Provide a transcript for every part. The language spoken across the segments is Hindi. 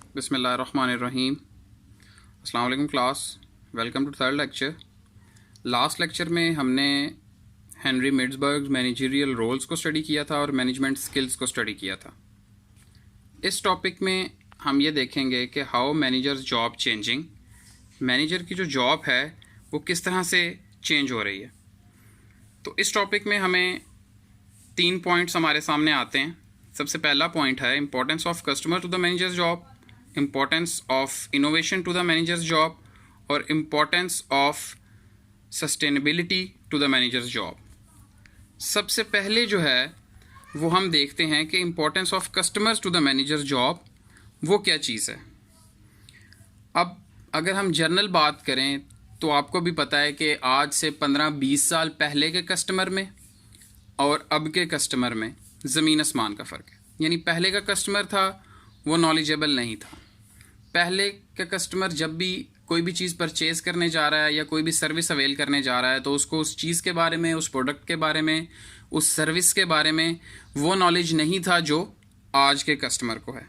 बिस्मिल्लाहिर्रहमानिर्रहीम। अस्सलाम वालेकुम class, welcome to third lecture. Last lecture में हमने हेनरी मिड्सबर्ग मैनेजरियल रोल्स को स्टडी किया था और मैनेजमेंट स्किल्स को स्टडी किया था। इस टॉपिक में हम ये देखेंगे कि how managers job changing, manager की जो जॉब है वो किस तरह से चेंज हो रही है। तो इस टॉपिक में हमें 3 पॉइंट्स हमारे सामने आते हैं। सबसे पहला पॉइंट है importance of customer to the managers job, importance of innovation to the managers job और importance of sustainability to the managers job. सबसे पहले जो है वो हम देखते हैं कि importance of customers to the managers job वो क्या चीज़ है। अब अगर हम जनरल बात करें तो आपको भी पता है कि आज से 15-20 साल पहले के कस्टमर में और अब के कस्टमर में ज़मीन आसमान का फ़र्क है। यानी पहले का कस्टमर था वो नॉलेजेबल नहीं था। पहले का कस्टमर जब भी कोई भी चीज़ परचेज़ करने जा रहा है या कोई भी सर्विस अवेल करने जा रहा है तो उसको उस चीज़ के बारे में, उस प्रोडक्ट के बारे में, उस सर्विस के बारे में वो नॉलेज नहीं था जो आज के कस्टमर को है।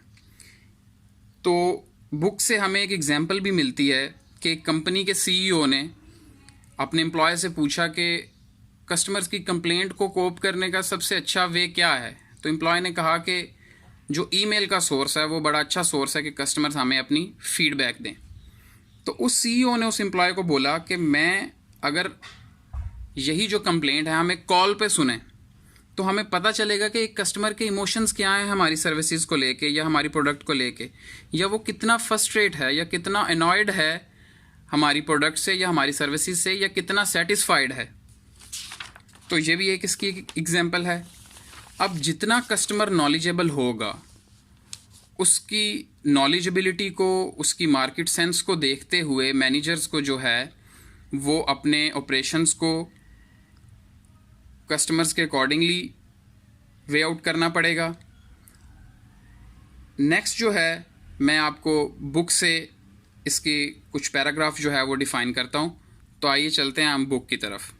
तो बुक से हमें एक एग्जांपल भी मिलती है कि कंपनी के सीईओ ने अपने एम्प्लॉय से पूछा कि कस्टमर्स की कंप्लेंट को कोप करने का सबसे अच्छा वे क्या है। तो एम्प्लॉय ने कहा कि जो ईमेल का सोर्स है वो बड़ा अच्छा सोर्स है कि कस्टमर्स हमें अपनी फीडबैक दें। तो उस सीईओ ने उस एम्प्लॉय को बोला कि मैं अगर यही जो कंप्लेंट है हमें कॉल पे सुने तो हमें पता चलेगा कि एक कस्टमर के इमोशंस क्या हैं हमारी सर्विसेज को लेके या हमारी प्रोडक्ट को लेके, या वो कितना फ्रस्ट्रेट है या कितना अनॉयड है हमारी प्रोडक्ट से या हमारी सर्विसेज से, या कितना सेटिस्फाइड है। तो ये भी एक इसकी एग्जांपल है। अब जितना कस्टमर नॉलेजेबल होगा उसकी नॉलेजेबिलिटी को, उसकी मार्केट सेंस को देखते हुए मैनेजर्स को जो है वो अपने ऑपरेशंस को कस्टमर्स के अकॉर्डिंगली वे आउट करना पड़ेगा। नेक्स्ट जो है मैं आपको बुक से इसकी कुछ पैराग्राफ जो है वो डिफ़ाइन करता हूँ। तो आइए चलते हैं हम बुक की तरफ।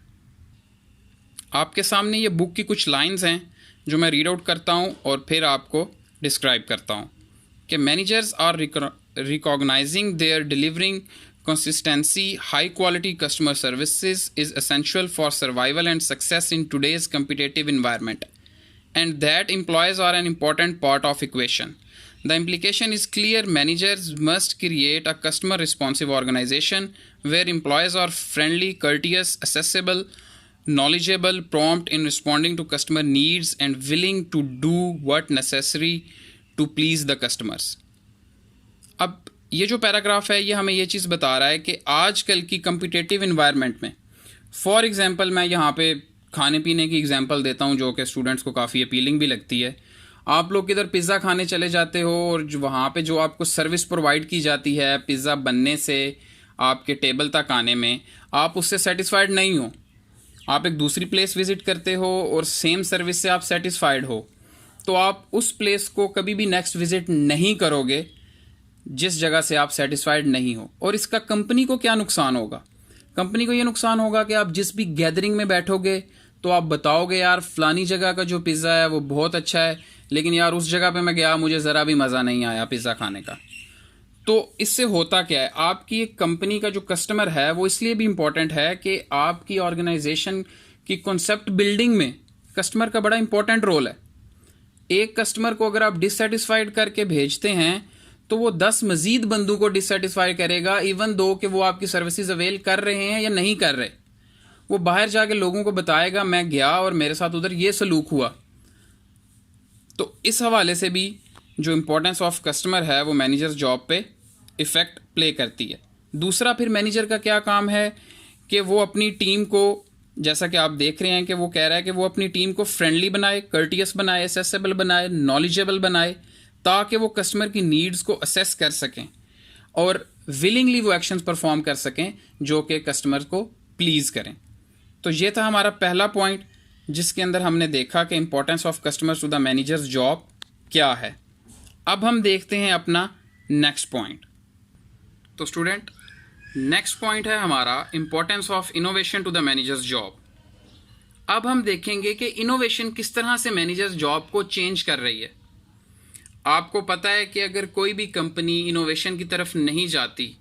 आपके सामने ये बुक की कुछ लाइंस हैं जो मैं रीड आउट करता हूँ और फिर आपको डिस्क्राइब करता हूँ कि managers are recognizing their delivering consistency high quality customer services is essential for survival and success in today's competitive environment, and that employees are an important part of equation. The implication is clear: managers must create a customer responsive organization where employees are friendly, courteous, accessible, knowledgeable, prompt in responding to customer needs, and willing to do what necessary to please the customers. अब ये जो पैराग्राफ है ये हमें ये चीज़ बता रहा है कि आजकल की कम्पिटिटिव इन्वायरमेंट में, फॉर एग्जांपल मैं यहाँ पे खाने पीने की एग्जांपल देता हूँ जो कि स्टूडेंट्स को काफ़ी अपीलिंग भी लगती है। आप लोग किधर पिज़्ज़ा खाने चले जाते हो और वहाँ पे जो आपको सर्विस प्रोवाइड की जाती है पिज़्ज़ा बनने से आपके टेबल तक आने में, आप उससे सेटिस्फाइड नहीं हो। आप एक दूसरी प्लेस विज़िट करते हो और सेम सर्विस से आप सेटिस्फाइड हो, तो आप उस प्लेस को कभी भी नेक्स्ट विज़िट नहीं करोगे जिस जगह से आप सेटिस्फाइड नहीं हो। और इसका कंपनी को क्या नुकसान होगा? कंपनी को ये नुकसान होगा कि आप जिस भी गैदरिंग में बैठोगे तो आप बताओगे यार फलानी जगह का जो पिज़्ज़ा है वो बहुत अच्छा है, लेकिन यार उस जगह पे मैं गया मुझे ज़रा भी मज़ा नहीं आया पिज़्ज़ा खाने का। तो इससे होता क्या है, आपकी एक कंपनी का जो कस्टमर है वो इसलिए भी इम्पोर्टेंट है कि आपकी ऑर्गेनाइजेशन की कॉन्सेप्ट बिल्डिंग में कस्टमर का बड़ा इंपॉर्टेंट रोल है। एक कस्टमर को अगर आप डिससेटिस्फाइड करके भेजते हैं तो वो 10 मजीद बंदों को डिससेटिस्फाई करेगा, इवन दो कि वो आपकी सर्विसेज अवेल कर रहे हैं या नहीं कर रहे। वो बाहर जाके लोगों को बताएगा मैं गया और मेरे साथ उधर ये सलूक हुआ। तो इस हवाले से भी जो इम्पोर्टेंस ऑफ कस्टमर है वो मैनेजर जॉब पे इफ़ेक्ट प्ले करती है। दूसरा फिर मैनेजर का क्या काम है कि वो अपनी टीम को, जैसा कि आप देख रहे हैं कि वो कह रहा है कि वो अपनी टीम को फ्रेंडली बनाए, कर्टियस बनाए, एसेसेबल बनाए, नॉलेजेबल बनाए, ताकि वो कस्टमर की नीड्स को असेस कर सकें और विलिंगली वो एक्शंस परफॉर्म कर सकें जो कि कस्टमर को प्लीज़ करें। तो ये था हमारा पहला पॉइंट जिसके अंदर हमने देखा कि importance of customers to the managers job क्या है। अब हम देखते हैं अपना नेक्स्ट पॉइंट। तो स्टूडेंट, नेक्स्ट पॉइंट है हमारा importance of innovation to the managers job. अब हम देखेंगे कि इनोवेशन किस तरह से मैनेजर्स जॉब को चेंज कर रही है। आपको पता है कि अगर कोई भी कंपनी इनोवेशन की तरफ नहीं जाती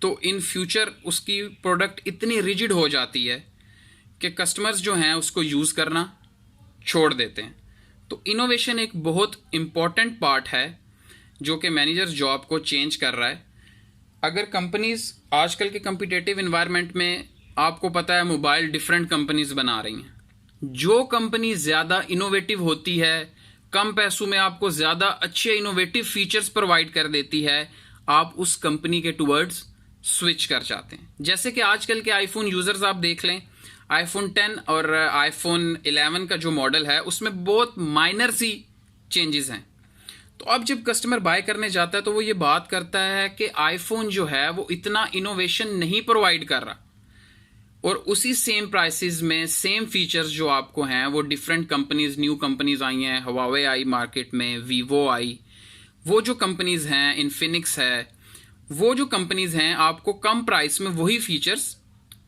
तो इन फ्यूचर उसकी प्रोडक्ट इतनी रिजिड हो जाती है कि कस्टमर्स जो हैं उसको यूज़ करना छोड़ देते हैं। तो इनोवेशन एक बहुत इम्पॉर्टेंट पार्ट है जो कि मैनेजर्स जॉब को चेंज कर रहा है। अगर कंपनीज आजकल के कम्पिटिटिव इन्वायरमेंट में, आपको पता है, मोबाइल डिफरेंट कंपनीज बना रही हैं। जो कंपनी ज़्यादा इनोवेटिव होती है, कम पैसों में आपको ज़्यादा अच्छे इनोवेटिव फीचर्स प्रोवाइड कर देती है, आप उस कंपनी के टुवर्ड्स स्विच कर जाते हैं। जैसे कि आजकल के आईफोन यूज़र्स आप देख लें, आईफोन 10 और आईफोन 11 का जो मॉडल है उसमें बहुत माइनर सी चेंजेस हैं। तो अब जब कस्टमर बाय करने जाता है तो वो ये बात करता है कि आईफोन जो है वो इतना इनोवेशन नहीं प्रोवाइड कर रहा, और उसी सेम प्राइसेस में सेम फीचर्स जो आपको हैं वो डिफरेंट कंपनीज, न्यू कंपनीज आई हैं, हवावे आई मार्केट में, वीवो आई, वो जो कंपनीज हैं, इन्फिनिक्स है, वो जो कंपनीज हैं आपको कम प्राइस में वही फीचर्स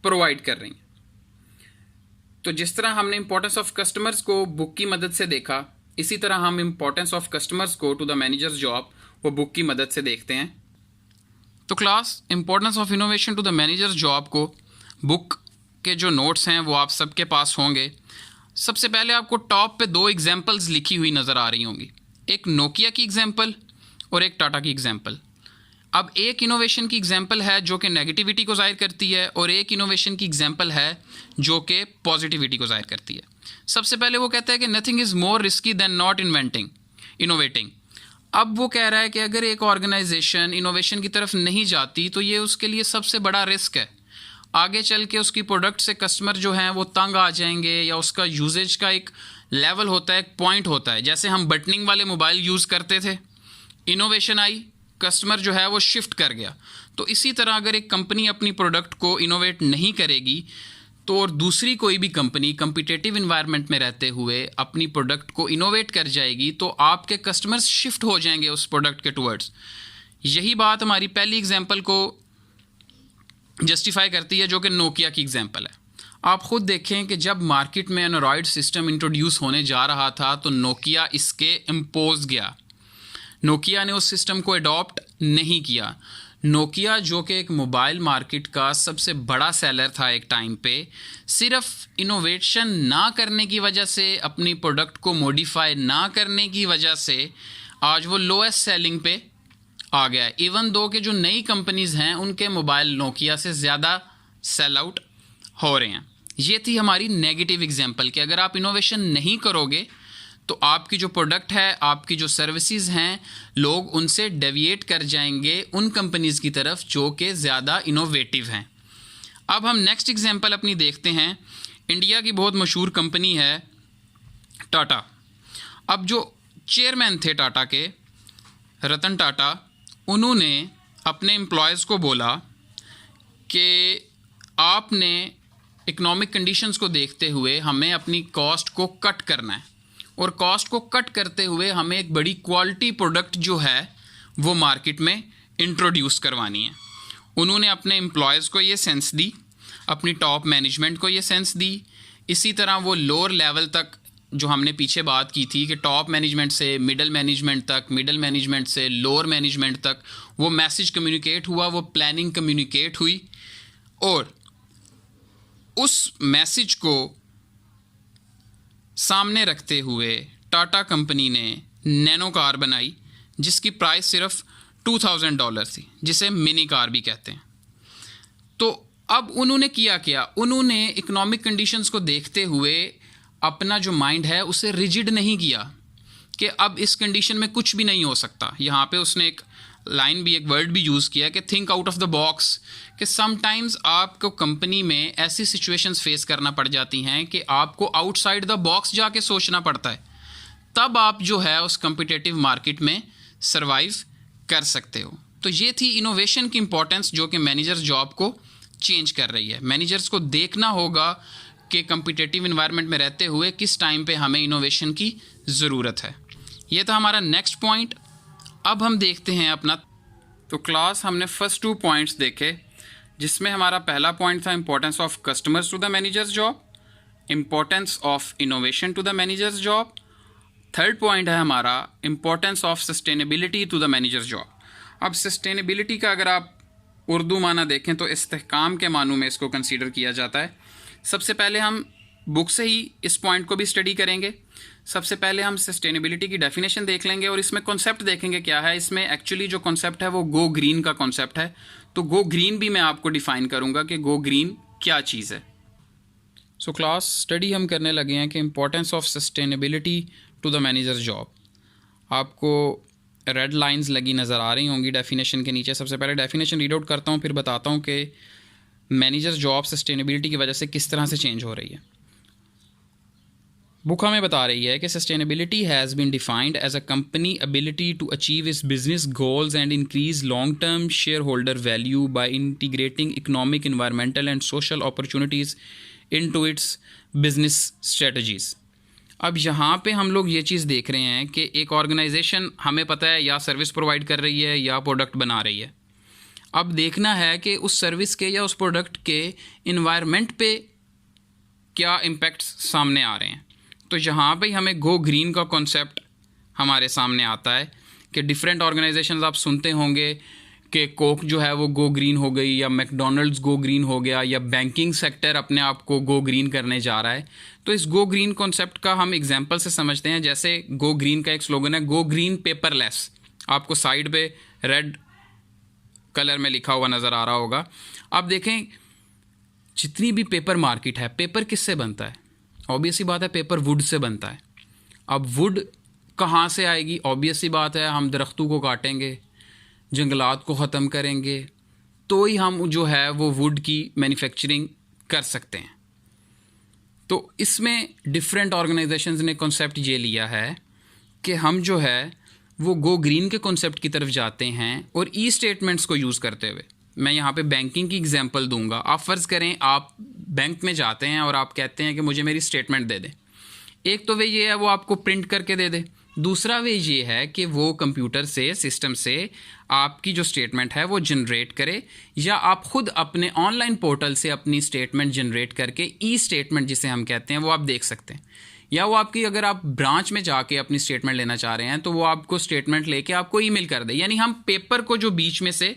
प्रोवाइड कर रही हैं। तो जिस तरह हमने इंपॉर्टेंस ऑफ कस्टमर्स को बुक की मदद से देखा, इसी तरह हम इंपॉर्टेंस ऑफ कस्टमर्स को टू द मैनेजर्स जॉब वो बुक की मदद से देखते हैं। तो class, importance of innovation to the managers job को बुक के जो नोट्स हैं वो आप सबके पास होंगे। सबसे पहले आपको टॉप पे 2 एग्जांपल्स लिखी हुई नज़र आ रही होंगी, एक नोकिया की एग्जांपल और एक टाटा की एग्जांपल। अब एक इनोवेशन की एग्जांपल है जो कि नेगेटिविटी को ज़ाहिर करती है और एक इनोवेशन की एग्जांपल है जो कि पॉजिटिविटी को ज़ाहिर करती है। सबसे पहले वो कहता है कि nothing is more risky than not innovating. अब वो कह रहा है कि अगर एक ऑर्गेनाइजेशन इनोवेशन की तरफ नहीं जाती तो ये उसके लिए सबसे बड़ा रिस्क है। आगे चल के उसकी प्रोडक्ट से कस्टमर जो हैं वो तंग आ जाएंगे, या उसका यूजेज का एक लेवल होता है, एक पॉइंट होता है। जैसे हम बटनिंग वाले मोबाइल यूज़ करते थे, इनोवेशन आई, कस्टमर जो है वो शिफ्ट कर गया। तो इसी तरह अगर एक कंपनी अपनी प्रोडक्ट को इनोवेट नहीं करेगी तो और दूसरी कोई भी कंपनी कम्पिटिटिव इन्वायरमेंट में रहते हुए अपनी प्रोडक्ट को इनोवेट कर जाएगी तो आपके कस्टमर्स शिफ्ट हो जाएंगे उस प्रोडक्ट के टुवर्ड्स। यही बात हमारी पहली एग्जांपल को जस्टिफाई करती है जो कि नोकिया की एग्जांपल है। आप खुद देखें कि जब मार्केट में एंड्रॉयड सिस्टम इंट्रोड्यूस होने जा रहा था तो नोकिया इसके इम्पोज गया। नोकिया ने उस सिस्टम को अडॉप्ट नहीं किया। नोकिया जो कि एक मोबाइल मार्केट का सबसे बड़ा सेलर था एक टाइम पे, सिर्फ इनोवेशन ना करने की वजह से, अपनी प्रोडक्ट को मॉडिफाई ना करने की वजह से आज वो लोएस्ट सेलिंग पे आ गया है। इवन दो कि जो नई कंपनीज़ हैं उनके मोबाइल नोकिया से ज़्यादा सेल आउट हो रहे हैं। ये थी हमारी नेगेटिव एग्जांपल कि अगर आप इनोवेशन नहीं करोगे तो आपकी जो प्रोडक्ट है, आपकी जो सर्विसेज हैं, लोग उनसे डेविएट कर जाएंगे उन कंपनीज़ की तरफ जो कि ज़्यादा इनोवेटिव हैं। अब हम नेक्स्ट एग्जांपल अपनी देखते हैं। इंडिया की बहुत मशहूर कंपनी है टाटा। अब जो चेयरमैन थे टाटा के, रतन टाटा, उन्होंने अपने एम्प्लॉयज़ को बोला कि आपने इकोनॉमिक कंडीशंस को देखते हुए हमें अपनी कॉस्ट को कट करना है, और कॉस्ट को कट करते हुए हमें एक बड़ी क्वालिटी प्रोडक्ट जो है वो मार्केट में इंट्रोड्यूस करवानी है। उन्होंने अपने एम्प्लॉयज़ को ये सेंस दी, अपनी टॉप मैनेजमेंट को ये सेंस दी। इसी तरह वो लोअर लेवल तक, जो हमने पीछे बात की थी कि टॉप मैनेजमेंट से मिडल मैनेजमेंट तक, मिडल मैनेजमेंट से लोअर मैनेजमेंट तक, वो मैसेज कम्युनिकेट हुआ, वो प्लानिंग कम्युनिकेट हुई, और उस मैसेज को सामने रखते हुए टाटा कंपनी ने नैनो कार बनाई जिसकी प्राइस सिर्फ $2000 थी, जिसे मिनी कार भी कहते हैं। तो अब उन्होंने किया क्या, उन्होंने इकोनॉमिक कंडीशंस को देखते हुए अपना जो माइंड है उसे रिजिड नहीं किया कि अब इस कंडीशन में कुछ भी नहीं हो सकता। यहाँ पे उसने एक लाइन भी, एक वर्ड भी यूज़ किया कि think out of the box, कि समटाइम्स आपको कंपनी में ऐसी सिचुएशंस फेस करना पड़ जाती हैं कि आपको आउटसाइड द बॉक्स जाके सोचना पड़ता है, तब आप जो है उस कम्पिटिटिव मार्केट में सर्वाइव कर सकते हो। तो ये थी इनोवेशन की इंपॉर्टेंस जो कि मैनेजर्स जॉब को चेंज कर रही है। मैनेजर्स को देखना होगा कि कम्पिटिटिव इन्वायरमेंट में रहते हुए किस टाइम पे हमें इनोवेशन की ज़रूरत है। ये था हमारा नेक्स्ट पॉइंट। अब हम देखते हैं अपना, तो क्लास हमने फर्स्ट 2 पॉइंट्स देखे, जिसमें हमारा पहला पॉइंट था importance of customers to the managers job, importance of innovation to the managers job, third point है हमारा importance of sustainability to the managers job. अब सस्टेनेबिलिटी का अगर आप उर्दू माना देखें तो इस्तेहकाम के मानों में इसको कंसीडर किया जाता है। सबसे पहले हम बुक से ही इस पॉइंट को भी स्टडी करेंगे। सबसे पहले हम सस्टेनेबिलिटी की डेफिनेशन देख लेंगे और इसमें कॉन्सेप्ट देखेंगे क्या है। इसमें एक्चुअली जो कॉन्सेप्ट है वो गो ग्रीन का कॉन्सेप्ट है। तो गो ग्रीन भी मैं आपको डिफ़ाइन करूँगा कि गो ग्रीन क्या चीज़ है। सो क्लास स्टडी हम करने लगे हैं कि importance of sustainability to the managers job. आपको रेड लाइंस लगी नज़र आ रही होंगी डेफिनेशन के नीचे। सबसे पहले डेफिनेशन रीड आउट करता हूँ, फिर बताता हूँ कि मैनेजर्स जॉब सस्टेनेबिलिटी की वजह से किस तरह से चेंज हो रही है। बुक हमें बता रही है कि sustainability has been defined as a company ability to achieve its business goals and increase long term share holder value by integrating economic, environmental and social opportunities into its business strategies. अब यहाँ पे हम लोग ये चीज़ देख रहे हैं कि एक ऑर्गेनाइजेशन हमें पता है या सर्विस प्रोवाइड कर रही है या प्रोडक्ट बना रही है। अब देखना है कि उस सर्विस के या उस प्रोडक्ट के इन्वायरमेंट पे क्या इम्पैक्ट्स सामने आ रहे हैं। तो यहाँ पे हमें गो ग्रीन का कॉन्सेप्ट हमारे सामने आता है कि डिफरेंट ऑर्गेनाइजेशंस आप सुनते होंगे कि कोक जो है वो गो ग्रीन हो गई, या मैकडोनल्ड्स गो ग्रीन हो गया, या बैंकिंग सेक्टर अपने आप को गो ग्रीन करने जा रहा है। तो इस गो ग्रीन कॉन्सेप्ट का हम एग्जांपल से समझते हैं। जैसे गो ग्रीन का एक स्लोगन है, गो ग्रीन पेपरलेस। आपको साइड पे रेड कलर में लिखा हुआ नज़र आ रहा होगा। अब देखें, जितनी भी पेपर मार्केट है, पेपर किससे बनता है? ऑब्वियस सी बात है, पेपर वुड से बनता है। अब वुड कहाँ से आएगी? ऑब्वियस सी बात है, हम दरख्तों को काटेंगे, जंगलात को ख़त्म करेंगे, तो ही हम जो है वो वुड की मैन्युफैक्चरिंग कर सकते हैं। तो इसमें डिफरेंट ऑर्गेनाइजेशंस ने कॉन्सेप्ट ये लिया है कि हम जो है वो गो ग्रीन के कॉन्सेप्ट की तरफ जाते हैं और ई स्टेटमेंट्स को यूज़ करते हुए। मैं यहाँ पे बैंकिंग की एग्जांपल दूंगा। आप फ़र्ज़ करें आप बैंक में जाते हैं और आप कहते हैं कि मुझे मेरी स्टेटमेंट दे दें। एक तो वे ये है वो आपको प्रिंट करके दे दे, दूसरा वे ये है कि वो कंप्यूटर से, सिस्टम से आपकी जो स्टेटमेंट है वो जनरेट करे, या आप खुद अपने ऑनलाइन पोर्टल से अपनी स्टेटमेंट जनरेट करके ई स्टेटमेंट जिसे हम कहते हैं वो आप देख सकते हैं। या वो आपकी, अगर आप ब्रांच में जाके अपनी स्टेटमेंट लेना चाह रहे हैं तो वो आपको स्टेटमेंट लेके आपको ईमेल कर दे। यानी हम पेपर को जो बीच में से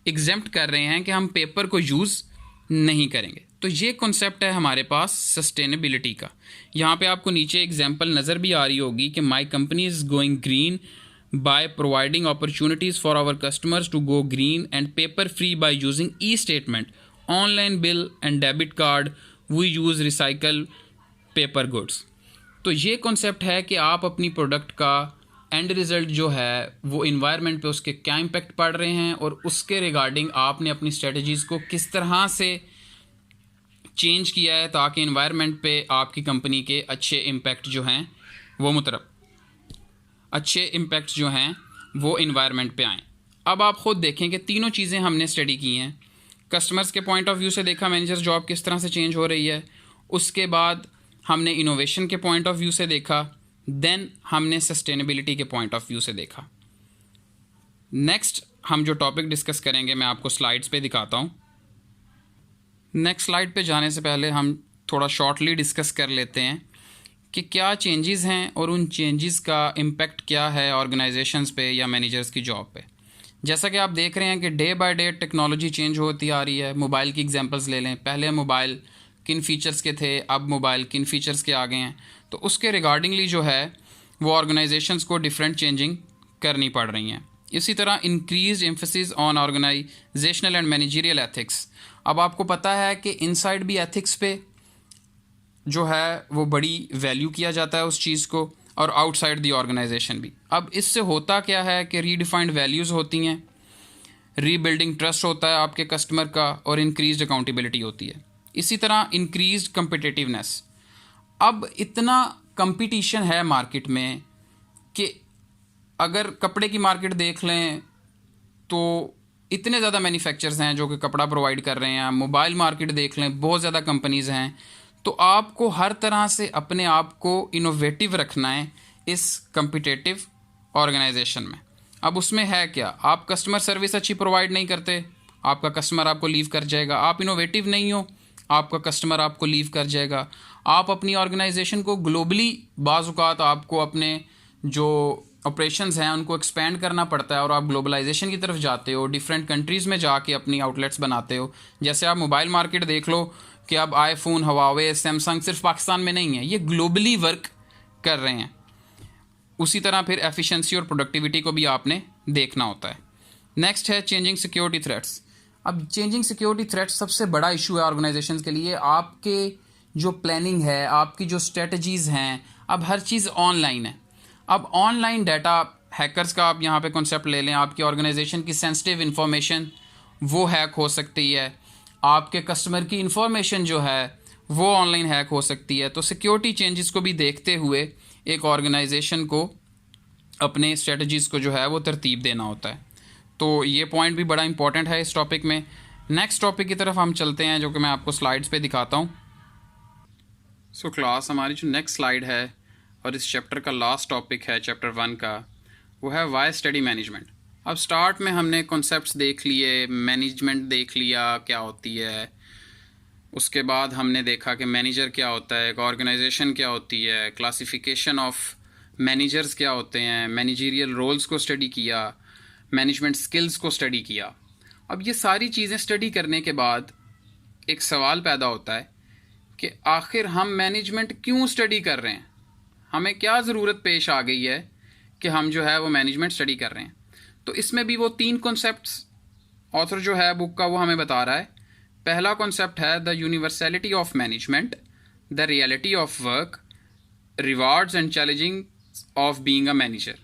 एग्जेम्प्ट कर रहे हैं कि हम पेपर को यूज़ नहीं करेंगे। तो ये कॉन्सेप्ट है हमारे पास सस्टेनेबिलिटी का। यहाँ पे आपको नीचे एग्जांपल नज़र भी आ रही होगी कि my company is going green by providing opportunities for our customers to go green and paper free by using e statement, online bill and debit card, we use recycle paper goods. तो ये कॉन्सेप्ट है कि आप अपनी प्रोडक्ट का एंड रिज़ल्ट जो है वो इन्वायरमेंट पे उसके क्या इम्पेक्ट पड़ रहे हैं और उसके रिगार्डिंग आपने अपनी स्ट्रेटजीज़ को किस तरह से चेंज किया है ताकि इन्वायरमेंट पे आपकी कंपनी के अच्छे इम्पेक्ट जो हैं वो इन्वायरमेंट पे आएँ। अब आप ख़ुद देखें कि तीनों चीज़ें हमने स्टडी की हैं। कस्टमर्स के पॉइंट ऑफ व्यू से देखा मैनेजर्स जॉब किस तरह से चेंज हो रही है, उसके बाद हमने इनोवेशन के पॉइंट ऑफ व्यू से देखा, देन हमने सस्टेनेबिलिटी के पॉइंट ऑफ व्यू से देखा। नेक्स्ट हम जो टॉपिक डिस्कस करेंगे मैं आपको स्लाइड्स पे दिखाता हूँ। नेक्स्ट स्लाइड पे जाने से पहले हम थोड़ा शॉर्टली डिस्कस कर लेते हैं कि क्या चेंजेस हैं और उन चेंजेस का इम्पेक्ट क्या है ऑर्गेनाइजेशंस पे या मैनेजर्स की जॉब पे। जैसा कि आप देख रहे हैं कि day by day technology change होती आ रही है। मोबाइल की एग्जांपल्स ले लें, पहले मोबाइल किन फीचर्स के थे, अब मोबाइल किन फीचर्स के आ गए हैं। तो उसके रिगार्डिंगली जो है वो ऑर्गेनाइजेशंस को डिफरेंट चेंजिंग करनी पड़ रही हैं। इसी तरह increase emphasis on organizational and managerial ethics. अब आपको पता है कि इनसाइड भी एथिक्स पे जो है वो बड़ी वैल्यू किया जाता है उस चीज़ को, और आउटसाइड दी ऑर्गेनाइजेशन भी। अब इससे होता क्या है कि रीडिफाइंड वैल्यूज़ होती हैं, रीबिल्डिंग ट्रस्ट होता है आपके कस्टमर का, और इंक्रीज्ड अकाउंटेबिलिटी होती है। इसी तरह इंक्रीज्ड कम्पिटिटिवनेस। अब इतना कंपटीशन है मार्केट में कि अगर कपड़े की मार्केट देख लें तो इतने ज़्यादा मैन्युफैक्चरर्स हैं जो कि कपड़ा प्रोवाइड कर रहे हैं। मोबाइल मार्केट देख लें, बहुत ज़्यादा कंपनीज़ हैं। तो आपको हर तरह से अपने आप को इनोवेटिव रखना है इस कम्पिटिटिव ऑर्गेनाइजेशन में। अब उसमें है क्या, आप कस्टमर सर्विस अच्छी प्रोवाइड नहीं करते, आपका कस्टमर आपको लीव कर जाएगा। आप इनोवेटिव नहीं हो, आपका कस्टमर आपको लीव कर जाएगा। आप अपनी ऑर्गेनाइजेशन को ग्लोबली बाज़ औक़ात आपको अपने जो ऑपरेशंस हैं उनको एक्सपेंड करना पड़ता है और आप ग्लोबलाइजेशन की तरफ जाते हो, डिफरेंट कंट्रीज़ में जाके अपनी आउटलेट्स बनाते हो। जैसे आप मोबाइल मार्केट देख लो कि अब आईफोन, हवावे, सैमसंग सिर्फ पाकिस्तान में नहीं है, ये ग्लोबली वर्क कर रहे हैं। उसी तरह फिर एफिशिएंसी और प्रोडक्टिविटी को भी आपने देखना होता है। नेक्स्ट है चेंजिंग सिक्योरिटी थ्रेट्स। अब चेंजिंग सिक्योरिटी थ्रेट्स सबसे बड़ा इशू है ऑर्गेनाइजेशंस के लिए। आपके जो प्लानिंग है, आपकी जो स्ट्रेटजीज़ हैं, अब हर चीज़ ऑनलाइन है। अब ऑनलाइन डाटा हैकर्स का आप यहाँ पे कॉन्सेप्ट ले लें, आपकी ऑर्गेनाइजेशन की सेंसिटिव इन्फॉर्मेशन वो हैक हो सकती है, आपके कस्टमर की इन्फॉर्मेशन जो है वो ऑनलाइन हैक हो सकती है। तो सिक्योरिटी चेंजेस को भी देखते हुए एक ऑर्गेनाइजेशन को अपने स्ट्रेटजीज़ को जो है वो तरतीब देना होता है। तो ये पॉइंट भी बड़ा इंपॉर्टेंट है इस टॉपिक में। नेक्स्ट टॉपिक की तरफ हम चलते हैं, जो कि मैं आपको स्लाइड्स पे दिखाता हूँ। सो क्लास, हमारी जो नेक्स्ट स्लाइड है और इस चैप्टर का लास्ट टॉपिक है चैप्टर 1 का, वो है वाई स्टडी मैनेजमेंट। अब स्टार्ट में हमने कॉन्सेप्ट्स देख लिए, मैनेजमेंट देख लिया क्या होती है, उसके बाद हमने देखा कि मैनेजर क्या होता है, एक ऑर्गेनाइजेशन क्या होती है, क्लासिफिकेशन ऑफ मैनेजर्स क्या होते हैं, मैनेजरियल रोल्स को स्टडी किया, मैनेजमेंट स्किल्स को स्टडी किया। अब ये सारी चीज़ें स्टडी करने के बाद एक सवाल पैदा होता है कि आखिर हम मैनेजमेंट क्यों स्टडी कर रहे हैं, हमें क्या ज़रूरत पेश आ गई है कि हम जो है वो मैनेजमेंट स्टडी कर रहे हैं। तो इसमें भी वो 3 कॉन्सेप्ट्स ऑथर जो है बुक का वो हमें बता रहा है। पहला कॉन्सेप्ट है the universality of management, the reality of work, rewards and challenging of being a manager.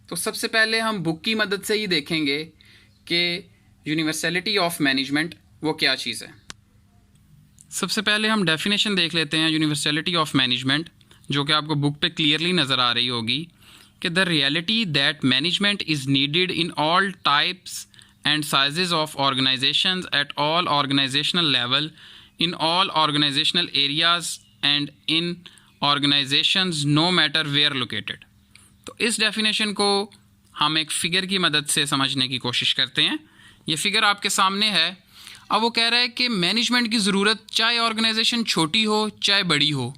तो सबसे पहले हम बुक की मदद से ही देखेंगे कि यूनिवर्सलिटी ऑफ मैनेजमेंट वो क्या चीज़ है। सबसे पहले हम डेफिनेशन देख लेते हैं यूनिवर्सलिटी ऑफ मैनेजमेंट, जो कि आपको बुक पे क्लियरली नज़र आ रही होगी कि the reality that management is needed in all types and sizes of organizations at all organizational level, in all organizational areas and in organizations no matter where located। तो इस डेफिनेशन को हम एक फ़िगर की मदद से समझने की कोशिश करते हैं। ये फ़िगर आपके सामने है। अब वो कह रहा है कि मैनेजमेंट की ज़रूरत चाहे ऑर्गेनाइजेशन छोटी हो चाहे बड़ी हो,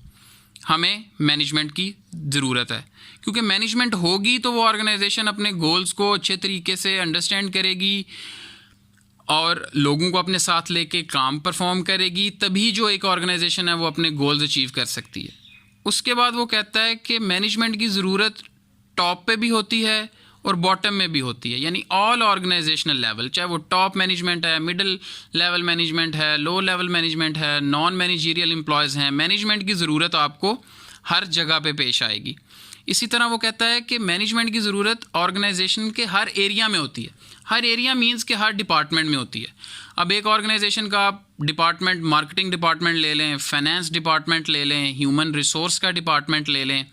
हमें मैनेजमेंट की ज़रूरत है, क्योंकि मैनेजमेंट होगी तो वो ऑर्गेनाइजेशन अपने गोल्स को अच्छे तरीके से अंडरस्टैंड करेगी और लोगों को अपने साथ लेके काम परफॉर्म करेगी, तभी जो एक ऑर्गेनाइजेशन है वो अपने गोल्स अचीव कर सकती है। उसके बाद वो कहता है कि मैनेजमेंट की ज़रूरत टॉप पे भी होती है और बॉटम में भी होती है, यानी ऑल ऑर्गेनाइजेशनल लेवल, चाहे वो टॉप मैनेजमेंट है, मिडिल लेवल मैनेजमेंट है, लो लेवल मैनेजमेंट है, नॉन मैनेजरियल एम्प्लॉयज़ हैं, मैनेजमेंट की ज़रूरत आपको हर जगह पे पेश आएगी। इसी तरह वो कहता है कि मैनेजमेंट की ज़रूरत ऑर्गेनाइजेशन के हर एरिया में होती है। हर एरिया मींस कि हर डिपार्टमेंट में होती है। अब एक ऑर्गेनाइजेशन का आप डिपार्टमेंट, मार्केटिंग डिपार्टमेंट ले लें, फाइनेंस डिपार्टमेंट ले लें, ह्यूमन रिसोर्स का डिपार्टमेंट ले लें,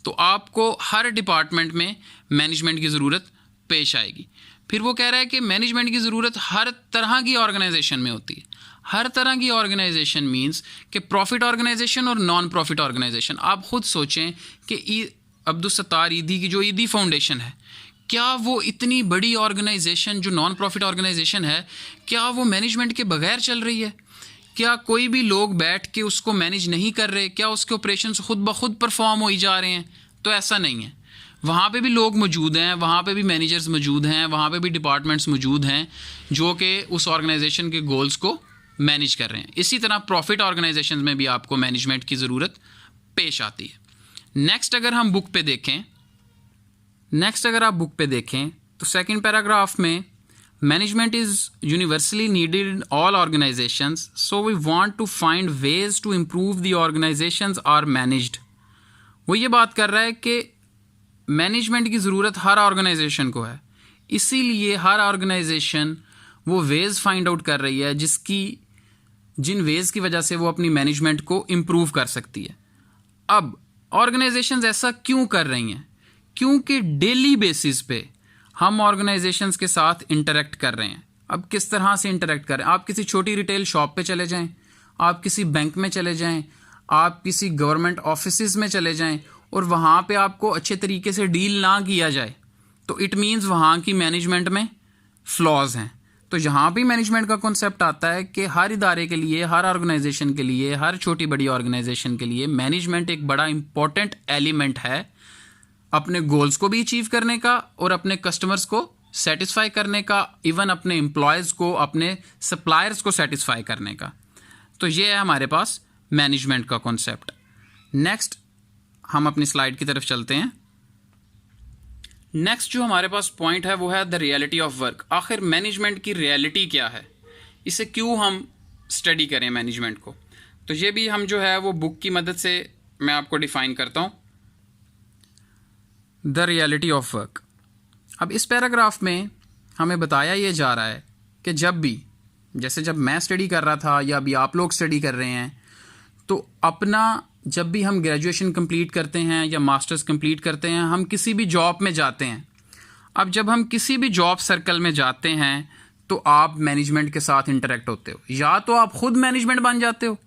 तो आपको हर डिपार्टमेंट में मैनेजमेंट की ज़रूरत पेश आएगी। फिर वो कह रहा है कि मैनेजमेंट की ज़रूरत हर तरह की ऑर्गेनाइजेशन में होती है। हर तरह की ऑर्गेनाइजेशन मींस कि प्रॉफिट ऑर्गेनाइजेशन और नॉन प्रॉफिट ऑर्गेनाइजेशन। आप खुद सोचें कि अब्दुल सत्तार ईदी की जो ईदी फाउंडेशन है, क्या वो इतनी बड़ी ऑर्गेनाइजेशन जो नॉन प्रॉफिट ऑर्गेनाइजेशन है, क्या वो मैनेजमेंट के बगैर चल रही है? क्या कोई भी लोग बैठ के उसको मैनेज नहीं कर रहे? क्या उसके ऑपरेशंस खुद ब खुद परफॉर्म हो ही जा रहे हैं? तो ऐसा नहीं है। वहाँ पे भी लोग मौजूद हैं, वहाँ पे भी मैनेजर्स मौजूद हैं, वहाँ पे भी डिपार्टमेंट्स मौजूद हैं जो कि उस ऑर्गेनाइजेशन के गोल्स को मैनेज कर रहे हैं। इसी तरह प्रॉफिट ऑर्गेनाइजेशन में भी आपको मैनेजमेंट की ज़रूरत पेश आती है। नेक्स्ट अगर आप बुक पे देखें तो सेकंड पैराग्राफ में management is universally needed in all organizations, so we want to find ways to improve the organizations are managed. वो ये बात कर रहा है कि मैनेजमेंट की ज़रूरत हर ऑर्गेनाइजेशन को है, इसीलिए हर ऑर्गेनाइजेशन वो वेज़ फाइंड आउट कर रही है जिन वेज़ की वजह से वो अपनी मैनेजमेंट को इम्प्रूव कर सकती है। अब ऑर्गेनाइजेशंस ऐसा क्यों कर रही हैं? क्योंकि डेली बेसिस पे हम ऑर्गेनाइजेशंस के साथ इंटरेक्ट कर रहे हैं। अब किस तरह से इंटरेक्ट कर रहे हैं? आप किसी छोटी रिटेल शॉप पे चले जाएं, आप किसी बैंक में चले जाएं, आप किसी गवर्नमेंट ऑफिसेज में चले जाएं और वहाँ पे आपको अच्छे तरीके से डील ना किया जाए, तो इट मीन्स वहाँ की मैनेजमेंट में फ्लॉज हैं। तो यहाँ भी मैनेजमेंट का कॉन्सेप्ट आता है कि हर इदारे के लिए, हर ऑर्गेनाइजेशन के लिए, हर छोटी बड़ी ऑर्गेनाइजेशन के लिए मैनेजमेंट एक बड़ा इंपॉर्टेंट एलिमेंट है अपने गोल्स को भी अचीव करने का और अपने कस्टमर्स को सेटिस्फाई करने का, इवन अपने एम्प्लॉयज़ को, अपने सप्लायर्स को सेटिस्फाई करने का। तो ये है हमारे पास मैनेजमेंट का कॉन्सेप्ट। नेक्स्ट हम अपनी स्लाइड की तरफ चलते हैं। नेक्स्ट जो हमारे पास पॉइंट है वो है द रियलिटी ऑफ वर्क। आखिर मैनेजमेंट की रियलिटी क्या है, इसे क्यों हम स्टडी करें मैनेजमेंट को। तो ये भी हम जो है वो बुक की मदद से मैं आपको डिफाइन करता हूँ। The reality of work. अब इस पैराग्राफ में हमें बताया ये जा रहा है कि जब भी, जैसे जब मैं स्टडी कर रहा था या अभी आप लोग स्टडी कर रहे हैं, तो अपना जब भी हम ग्रेजुएशन कंप्लीट करते हैं या मास्टर्स कंप्लीट करते हैं, हम किसी भी जॉब में जाते हैं। अब जब हम किसी भी जॉब सर्कल में जाते हैं तो आप मैनेजमेंट के साथ इंटरेक्ट होते हो। या तो आप खुद मैनेजमेंट बन जाते हो,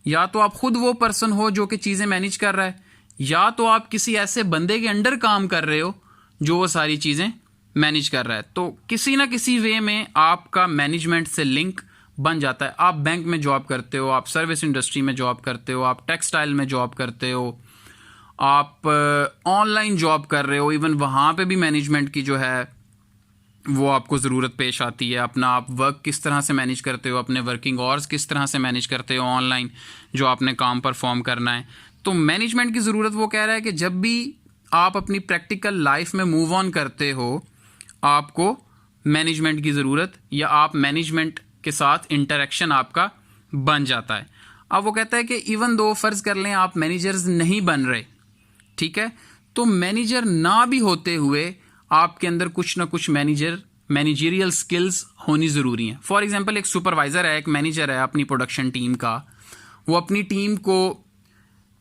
या तो आप खुद वो पर्सन हो जो कि चीज़ें मैनेज कर रहा है, या तो आप किसी ऐसे बंदे के अंडर काम कर रहे हो जो वो सारी चीज़ें मैनेज कर रहा है। तो किसी ना किसी वे में आपका मैनेजमेंट से लिंक बन जाता है। आप बैंक में जॉब करते हो, आप सर्विस इंडस्ट्री में जॉब करते हो, आप टेक्सटाइल में जॉब करते हो, आप ऑनलाइन जॉब कर रहे हो, इवन वहाँ पे भी मैनेजमेंट की जो है वो आपको ज़रूरत पेश आती है। अपना आप वर्क किस तरह से मैनेज करते हो, अपने वर्किंग आवर्स किस तरह से मैनेज करते हो ऑनलाइन जो आपने काम परफॉर्म करना है। तो मैनेजमेंट की ज़रूरत वो कह रहा है कि जब भी आप अपनी प्रैक्टिकल लाइफ में मूव ऑन करते हो, आपको मैनेजमेंट की ज़रूरत, या आप मैनेजमेंट के साथ इंटरेक्शन आपका बन जाता है। अब वो कहता है कि इवन दो फ़र्ज़ कर लें आप मैनेजर्स नहीं बन रहे, ठीक है, तो मैनेजर ना भी होते हुए आपके अंदर कुछ ना कुछ मैनेजरियल स्किल्स होनी ज़रूरी हैं। फॉर एग्जांपल एक सुपरवाइज़र है, एक मैनेजर है अपनी प्रोडक्शन टीम का, वो अपनी टीम को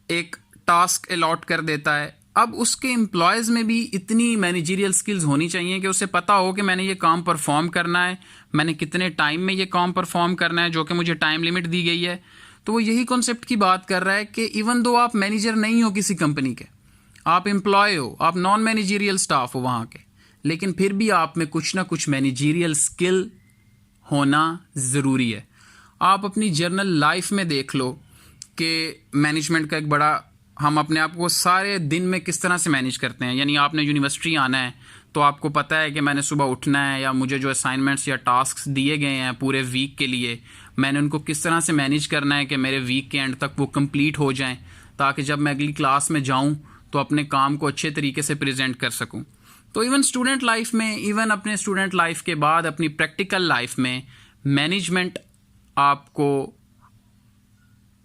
एक टास्क अलॉट कर देता है। अब उसके एम्प्लॉयज़ में भी इतनी मैनेजरियल स्किल्स होनी चाहिए कि उसे पता हो कि मैंने ये काम परफॉर्म करना है, मैंने कितने टाइम में ये काम परफॉर्म करना है, जो कि मुझे टाइम लिमिट दी गई है। तो वो यही कॉन्सेप्ट की बात कर रहा है कि इवन दो आप मैनेजर नहीं हो किसी कंपनी के, आप एम्प्लॉय हो, आप नॉन मैनेजरियल स्टाफ हो वहाँ के, लेकिन फिर भी आप में कुछ ना कुछ मैनेजरियल स्किल होना ज़रूरी है। आप अपनी जर्नल लाइफ में देख लो कि मैनेजमेंट का एक बड़ा, हम अपने आप को सारे दिन में किस तरह से मैनेज करते हैं। यानी आपने यूनिवर्सिटी आना है तो आपको पता है कि मैंने सुबह उठना है, या मुझे जो असाइनमेंट्स या टास्क्स दिए गए हैं पूरे वीक के लिए, मैंने उनको किस तरह से मैनेज करना है कि मेरे वीक के एंड तक वो कंप्लीट हो जाएं, ताकि जब मैं अगली क्लास में जाऊं तो अपने काम को अच्छे तरीके से प्रेजेंट कर सकूं। तो इवन स्टूडेंट लाइफ में, इवन अपने स्टूडेंट लाइफ के बाद अपनी प्रैक्टिकल लाइफ में मैनेजमेंट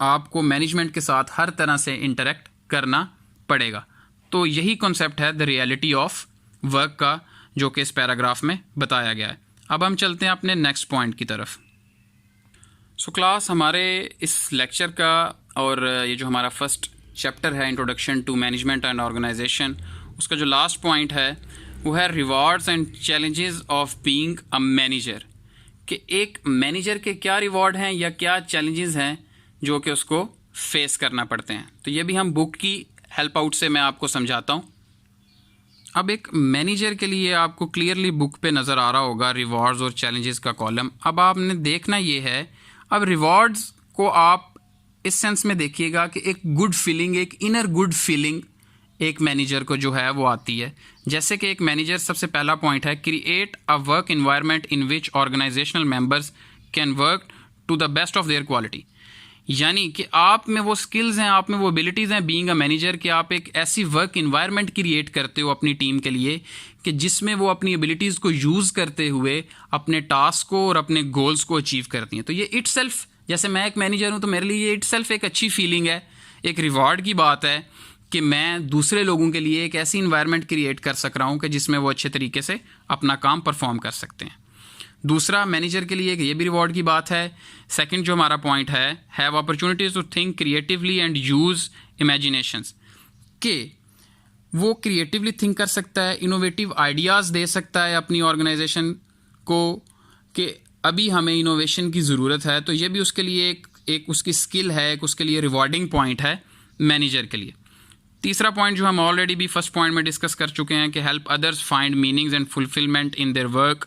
आपको मैनेजमेंट के साथ हर तरह से इंटरेक्ट करना पड़ेगा। तो यही कॉन्सेप्ट है द रियलिटी ऑफ वर्क का, जो कि इस पैराग्राफ में बताया गया है। अब हम चलते हैं अपने नेक्स्ट पॉइंट की तरफ। सो क्लास, हमारे इस लेक्चर का और ये जो हमारा फर्स्ट चैप्टर है introduction to management and organization, उसका जो लास्ट पॉइंट है वो है rewards and challenges of being a manager. कि एक मैनेजर के क्या रिवॉर्ड हैं या क्या चैलेंजेस हैं जो कि उसको फेस करना पड़ते हैं। तो ये भी हम बुक की हेल्प आउट से मैं आपको समझाता हूँ। अब एक मैनेजर के लिए आपको क्लियरली बुक पे नज़र आ रहा होगा रिवॉर्ड्स और चैलेंजेस का कॉलम। अब आपने देखना ये है, अब रिवॉर्ड्स को आप इस सेंस में देखिएगा कि एक गुड फीलिंग, एक इनर गुड फीलिंग एक मैनेजर को जो है वो आती है। जैसे कि एक मैनेजर, सबसे पहला पॉइंट है create a work environment in which organizational members can work to the best of their quality. यानी कि आप में वो स्किल्स हैं, आप में वो एबिलिटीज़ हैं बीइंग अ मैनेजर, कि आप एक ऐसी वर्क इन्वायरमेंट क्रिएट करते हो अपनी टीम के लिए कि जिसमें वो अपनी एबिलिटीज़ को यूज़ करते हुए अपने टास्क को और अपने गोल्स को अचीव करती हैं। तो ये इट सेल्फ, जैसे मैं एक मैनेजर हूँ तो मेरे लिए ये इट सेल्फ एक अच्छी फीलिंग है, एक रिवॉर्ड की बात है कि मैं दूसरे लोगों के लिए एक ऐसी इन्वायरमेंट क्रिएट कर सक रहा हूँ कि जिसमें वो अच्छे तरीके से अपना काम परफॉर्म कर सकते हैं। दूसरा, मैनेजर के लिए ये भी रिवॉर्ड की बात है। सेकंड जो हमारा पॉइंट है, have opportunities to think creatively and use imaginations, कि वो क्रिएटिवली थिंक कर सकता है, इनोवेटिव आइडियाज़ दे सकता है अपनी ऑर्गेनाइजेशन को कि अभी हमें इनोवेशन की ज़रूरत है। तो ये भी उसके लिए एक उसकी स्किल है, एक उसके लिए रिवॉर्डिंग पॉइंट है मैनेजर के लिए। तीसरा पॉइंट जो हम ऑलरेडी भी फर्स्ट पॉइंट में डिस्कस कर चुके हैं कि help others find meanings and fulfilment in their work,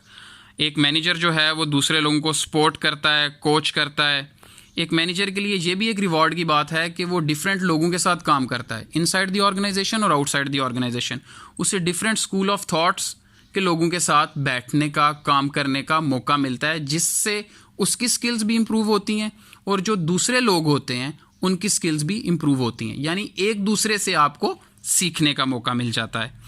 एक मैनेजर जो है वो दूसरे लोगों को सपोर्ट करता है, कोच करता है। एक मैनेजर के लिए ये भी एक रिवॉर्ड की बात है कि वो डिफरेंट लोगों के साथ काम करता है, इनसाइड द ऑर्गेनाइजेशन और आउटसाइड द ऑर्गेनाइजेशन। उसे डिफरेंट स्कूल ऑफ थॉट्स के लोगों के साथ बैठने का, काम करने का मौका मिलता है, जिससे उसकी स्किल्स भी इम्प्रूव होती हैं और जो दूसरे लोग होते हैं उनकी स्किल्स भी इम्प्रूव होती हैं। यानी एक दूसरे से आपको सीखने का मौका मिल जाता है।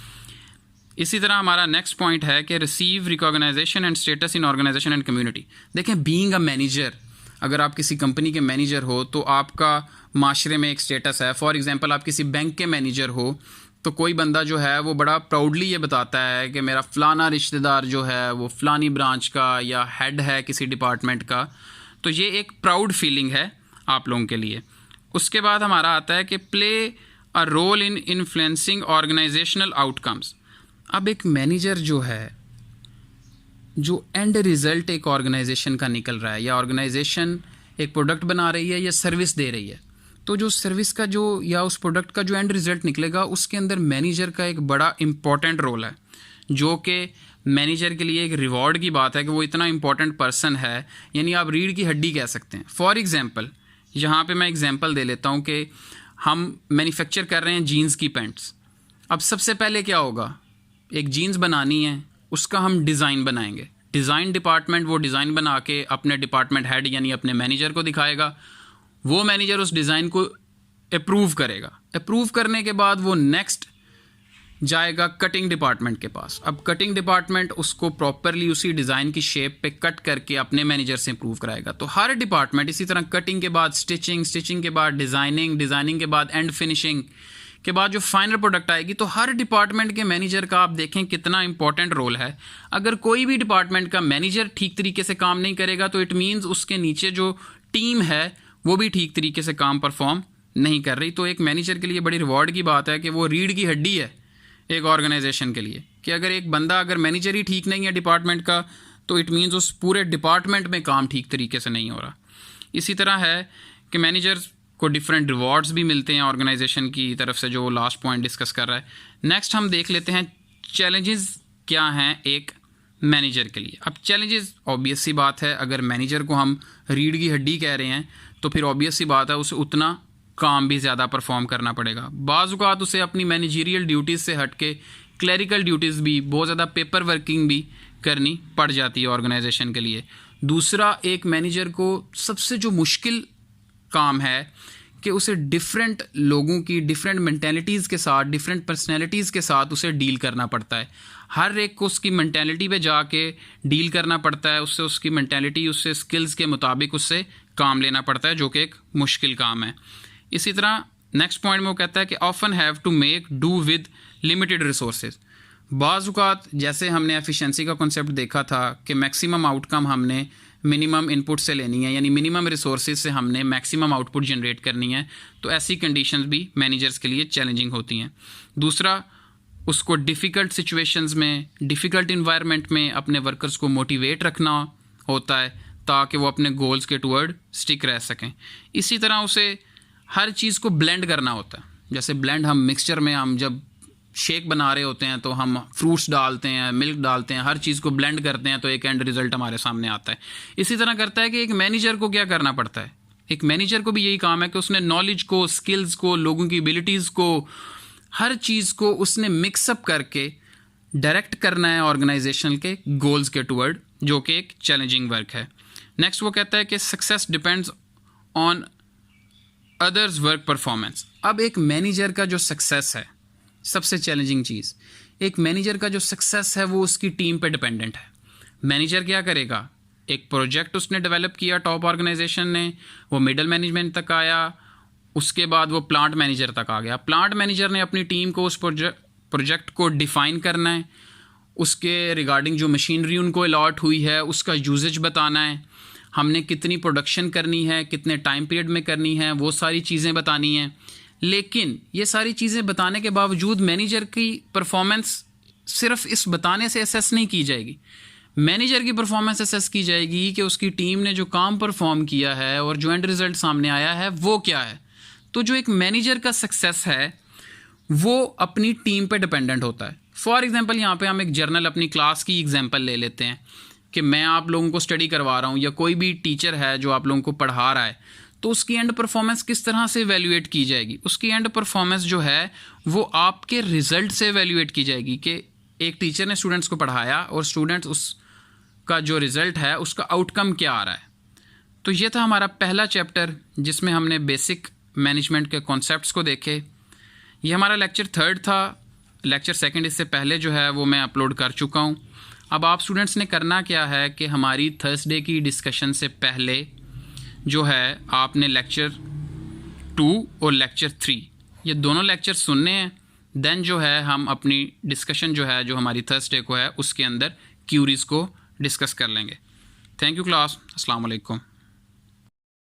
इसी तरह हमारा नेक्स्ट पॉइंट है कि receive recognition and status in organization and community. देखें, बीइंग अ मैनेजर, अगर आप किसी कंपनी के मैनेजर हो तो आपका माशरे में एक स्टेटस है। फॉर एग्जांपल, आप किसी बैंक के मैनेजर हो तो कोई बंदा जो है वो बड़ा प्राउडली ये बताता है कि मेरा फ़लाना रिश्तेदार जो है वो फ़लानी ब्रांच का या हेड है किसी डिपार्टमेंट का। तो ये एक प्राउड फीलिंग है आप लोगों के लिए। उसके बाद हमारा आता है कि play a role in influencing organizational outcomes. अब एक मैनेजर जो है, जो एंड रिज़ल्ट एक ऑर्गेनाइजेशन का निकल रहा है, या ऑर्गेनाइजेशन एक प्रोडक्ट बना रही है या सर्विस दे रही है, तो जो सर्विस का जो या उस प्रोडक्ट का जो एंड रिज़ल्ट निकलेगा उसके अंदर मैनेजर का एक बड़ा इम्पॉर्टेंट रोल है, जो कि मैनेजर के लिए एक रिवॉर्ड की बात है कि वो इतना इम्पॉर्टेंट पर्सन है। यानी आप रीढ़ की हड्डी कह सकते हैं। फॉर एग्ज़ाम्पल, यहाँ पे मैं एग्जांपल दे लेता हूँ कि हम मैन्युफैक्चर कर रहे हैं जीन्स की पैंट्स। अब सबसे पहले क्या होगा, एक जीन्स बनानी है, उसका हम डिज़ाइन बनाएंगे। डिज़ाइन डिपार्टमेंट वो डिज़ाइन बना के अपने डिपार्टमेंट हेड यानी अपने मैनेजर को दिखाएगा। वो मैनेजर उस डिज़ाइन को अप्रूव करेगा। अप्रूव करने के बाद वो नेक्स्ट जाएगा कटिंग डिपार्टमेंट के पास। अब कटिंग डिपार्टमेंट उसको प्रॉपरली उसी डिज़ाइन की शेप पे कट करके अपने मैनेजर से अप्रूव कराएगा। तो हर डिपार्टमेंट इसी तरह, कटिंग के बाद स्टिचिंग, स्टिचिंग के बाद डिज़ाइनिंग, डिज़ाइनिंग के बाद एंड फिनिशिंग के बाद जो फाइनल प्रोडक्ट आएगी। तो हर डिपार्टमेंट के मैनेजर का आप देखें कितना इंपॉर्टेंट रोल है। अगर कोई भी डिपार्टमेंट का मैनेजर ठीक तरीके से काम नहीं करेगा तो इट मीन्स उसके नीचे जो टीम है वो भी ठीक तरीके से काम परफॉर्म नहीं कर रही। तो एक मैनेजर के लिए बड़ी रिवॉर्ड की बात है कि वो रीढ़ की हड्डी है एक ऑर्गेनाइजेशन के लिए, कि अगर एक बंदा, अगर मैनेजर ही ठीक नहीं है डिपार्टमेंट का, तो इट मीन्स उस पूरे डिपार्टमेंट में काम ठीक तरीके से नहीं हो रहा। इसी तरह है कि मैनेजर को डिफरेंट रिवॉर्ड्स भी मिलते हैं ऑर्गेनाइजेशन की तरफ से, जो लास्ट पॉइंट डिस्कस कर रहा है। नेक्स्ट हम देख लेते हैं चैलेंजेस क्या हैं एक मैनेजर के लिए। अब चैलेंजेस ऑब्वियस सी बात है, अगर मैनेजर को हम रीढ़ की हड्डी कह रहे हैं तो फिर ऑब्वियस सी बात है उसे उतना काम भी ज़्यादा परफॉर्म करना पड़ेगा। बाज़ औक़ात उसे अपनी मैनेजरियल ड्यूटीज़ से हट के क्लरिकल ड्यूटीज़ भी, बहुत ज़्यादा पेपर वर्किंग भी करनी पड़ जाती है ऑर्गेनाइजेशन के लिए। दूसरा, एक मैनेजर को सबसे जो मुश्किल काम है कि उसे डिफरेंट लोगों की डिफरेंट मेंटेलिटीज़ के साथ, डिफरेंट पर्सनैलिटीज़ के साथ उसे डील करना पड़ता है। हर एक को उसकी मेंटेलिटी पे जाके डील करना पड़ता है, उससे उसकी मेंटेलिटी, उससे स्किल्स के मुताबिक उससे काम लेना पड़ता है, जो कि एक मुश्किल काम है। इसी तरह नेक्स्ट पॉइंट में वो कहता है कि often have to make do with limited resources. बाज़ औक़ात जैसे हमने एफिशिएंसी का कॉन्सेप्ट देखा था कि मैक्सिमम आउटकम हमने मिनिमम इनपुट से लेनी है, यानी मिनिमम रिसोर्सेज से हमने मैक्सिमम आउटपुट जनरेट करनी है। तो ऐसी कंडीशंस भी मैनेजर्स के लिए चैलेंजिंग होती हैं। दूसरा, उसको डिफ़िकल्ट सिचुएशंस में, डिफ़िकल्ट इन्वायरमेंट में अपने वर्कर्स को मोटिवेट रखना होता है ताकि वो अपने गोल्स के टुवर्ड स्टिक रह सकें। इसी तरह उसे हर चीज़ को ब्लेंड करना होता है। जैसे ब्लेंड, हम मिक्सचर में हम जब शेक बना रहे होते हैं तो हम फ्रूट्स डालते हैं, मिल्क डालते हैं, हर चीज़ को ब्लेंड करते हैं तो एक एंड रिज़ल्ट हमारे सामने आता है। इसी तरह करता है कि एक मैनेजर को क्या करना पड़ता है। एक मैनेजर को भी यही काम है कि उसने नॉलेज को, स्किल्स को, लोगों की एबिलिटीज़ को, हर चीज़ को उसने मिक्सअप करके डायरेक्ट करना है ऑर्गेनाइजेशन के गोल्स के टुवर्ड, जो कि एक चैलेंजिंग वर्क है। नेक्स्ट वो कहता है कि success depends on others work performance. अब एक मैनेजर का जो सक्सेस है, सबसे चैलेंजिंग चीज़, एक मैनेजर का जो सक्सेस है वो उसकी टीम पे डिपेंडेंट है। मैनेजर क्या करेगा, एक प्रोजेक्ट उसने डेवलप किया टॉप ऑर्गेनाइजेशन ने, वो मिडल मैनेजमेंट तक आया, उसके बाद वो प्लांट मैनेजर तक आ गया। प्लांट मैनेजर ने अपनी टीम को उस प्रोजेक्ट को डिफ़ाइन करना है, उसके रिगार्डिंग जो मशीनरी उनको अलॉट हुई है उसका यूजेज बताना है, हमने कितनी प्रोडक्शन करनी है, कितने टाइम पीरियड में करनी है, वो सारी चीज़ें बतानी हैं। लेकिन ये सारी चीज़ें बताने के बावजूद मैनेजर की परफॉर्मेंस सिर्फ इस बताने से असेस नहीं की जाएगी। मैनेजर की परफॉर्मेंस असेस की जाएगी कि उसकी टीम ने जो काम परफॉर्म किया है और जो एंड रिज़ल्ट सामने आया है वो क्या है। तो जो एक मैनेजर का सक्सेस है वो अपनी टीम पे डिपेंडेंट होता है। फॉर एग्जांपल, यहाँ पे हम एक जर्नल अपनी क्लास की एग्जांपल ले लेते हैं कि मैं आप लोगों को स्टडी करवा रहा हूँ या कोई भी टीचर है जो आप लोगों को पढ़ा रहा है, तो उसकी एंड परफॉर्मेंस किस तरह से एवेल्यूएट की जाएगी? उसकी एंड परफॉर्मेंस जो है वो आपके रिज़ल्ट से एवेल्यूएट की जाएगी कि एक टीचर ने स्टूडेंट्स को पढ़ाया और स्टूडेंट्स उसका जो रिज़ल्ट है उसका आउटकम क्या आ रहा है। तो ये था हमारा पहला चैप्टर जिसमें हमने बेसिक मैनेजमेंट के कॉन्सेप्ट्स को देखे। ये हमारा लेक्चर 3 था। लेक्चर 2 इससे पहले जो है वो मैं अपलोड कर चुका हूँ। अब आप स्टूडेंट्स ने करना क्या है कि हमारी थर्सडे की डिस्कशन से पहले जो है आपने लेक्चर 2 और लेक्चर 3 ये दोनों लेक्चर सुनने हैं। देन जो है हम अपनी डिस्कशन जो है जो हमारी थर्सडे को है उसके अंदर क्यूरीज़ को डिस्कस कर लेंगे। Thank you class. अस्सलाम वालेकुम।